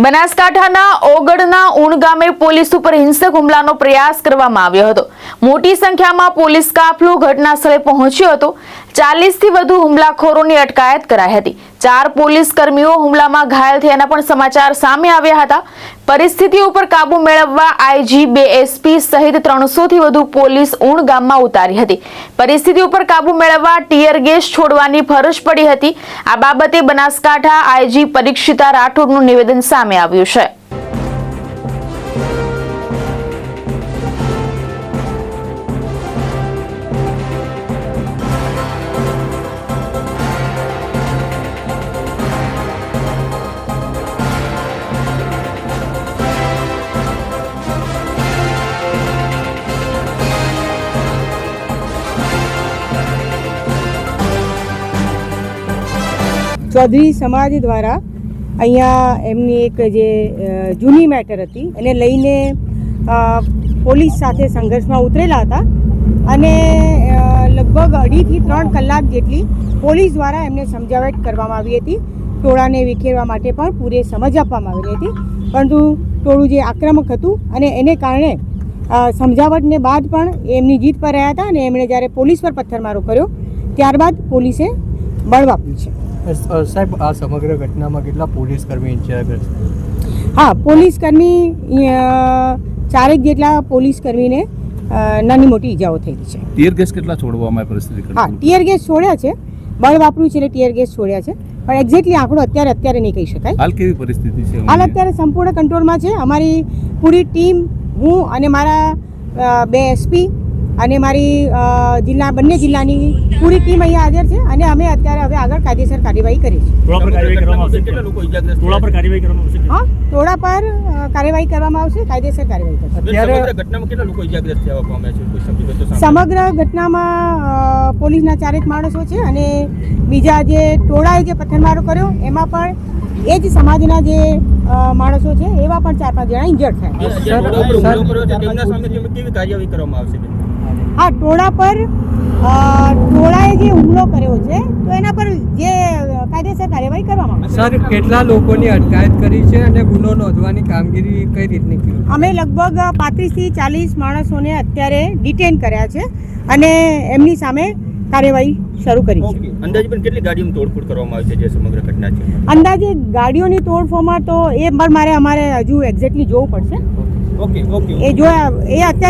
બનાસકાંઠાના ઓગળના ઉણ ગામે પોલીસ ઉપર હિંસક હુમલાનો પ્રયાસ કરવામાં આવ્યો હતો। મોટી સંખ્યામાં પોલીસ કાફલો ઘટના સ્થળે પહોંચ્યો હતો। 40 થી વધુ હુમલાખોરોની અટકાયત કરાઈ હતી। 4 પોલીસ કર્મીઓ હુમલામાં ઘાયલ થયાના પણ સમાચાર સામે આવ્યા હતા। પરિસ્થિતિ ઉપર કાબુ મેળવવા આઈજી 2 એસપી સહિત 300 થી વધુ પોલીસ ઉણ ગામમાં ઉતારી હતી। પરિસ્થિતિ ઉપર કાબુ મેળવવા ટીયર ગેસ છોડવાની ફરજ પડી હતી। આ બાબતે બનાસકાંઠા આઈજી પરીક્ષિતા રાઠોડનું નિવેદન સામે આવ્યું છે। चौधरी समाज द्वारा अहींया एमनी एक जे जूनी मैटर हती एने लईने पोलीस साथे संघर्षमां उतरेला हता अने लगभग 2.5 થી 3 કલાક जेटली पोलीस द्वारा एमने समजावट करवामां आवी हती। टोळाने विखेरवा माटे पण पूरे समज आपवामां आवेली हती, परंतु टोळुं जे आक्रमक हतुं अने एने कारणे समजावटने बाद पण एमनी जीत पर रह्या हता अने एमणे ज्यारे पोलीस पर पत्थरमारो कर्यो त्यारबाद पोलीसे बळ वापर्युं छे। साहेब आ समग्र घटनामां કેટલા પોલીસ કર્મી ઇજાગ્રસ્ત? हाँ, पोलीस कर्मी 4 જેટલા પોલીસ કર્મીને નાની મોટી ઈજાઓ થયેલી છે। ટીયર ગેસ કેટલા છોડવામાં આવી પરિસ્થિતિ? હા, ટીયર ગેસ છોડ્યા છે, બળ વાપર્યું છે એટલે ટીયર ગેસ છોડ્યા છે, પણ એક્ઝેક્ટલી આંકડો અત્યારે નહીં કહી શકાય। હાલ કેવી પરિસ્થિતિ છે? હાલ અત્યારે સંપૂર્ણ કંટ્રોલમાં છે। અમારી પૂરી ટીમ, હું અને મારા 2 એસપી અને મારી બંને જિલ્લાની પૂરી ટીમ અહીંયા હાજર છે અને અમે અત્યારે હવે આગળ કાયદેસર કાર્યવાહી કરી છે। ટોળા પર કાર્યવાહી કરવામાં આવશે? કેટલા લોકો ઇજાગ્રસ્ત? ટોળા પર કાર્યવાહી કરવામાં આવશે? હા, ટોળા પર કાર્યવાહી કરવામાં આવશે, કાયદેસર કાર્યવાહી થશે। સમગ્ર ઘટનામાં કેટલા લોકો ઇજાગ્રસ્ત થયા પામ્યા છે? કોઈ શબ્દ તો સામે? સમગ્ર ઘટનામાં પોલીસના 4 માણસો છે અને બીજા જે ટોળાએ જે પથ્થરમારો કર્યો એમાં પણ એ જ સમાજના જે માણસો છે એવા પણ 4-5 જણા ઇન્જર્ડ થયા। તેમના સામે કેવી કાર્યવાહી કરવામાં આવશે? હા, ટોળા પર ટોળાએ જે હુમલો કર્યો છે તો એના પર જે કાયદેસર કાર્યવાહી કરવામાં આવશે। સર, કેટલા લોકોની અટકાયત કરી છે અને ગુનો નોંધવાની કામગીરી કઈ રીતની કરી? અમે લગભગ 35 થી 40 માણસોને અત્યારે ડિટેન કર્યા છે અને એમની સામે કાર્યવાહી શરૂ કરી છે। અંદાજે પણ કેટલી ગાડીઓમાં તોડફોડ કરવામાં આવી છે જે સમગ્ર ઘટના છે? અંદાજે ગાડીઓની તોડફોડમાં તો અમારે હજુ એક્ઝેક્ટલી જોવું પડશે। ઓકે એ જોયા એ અત્યારે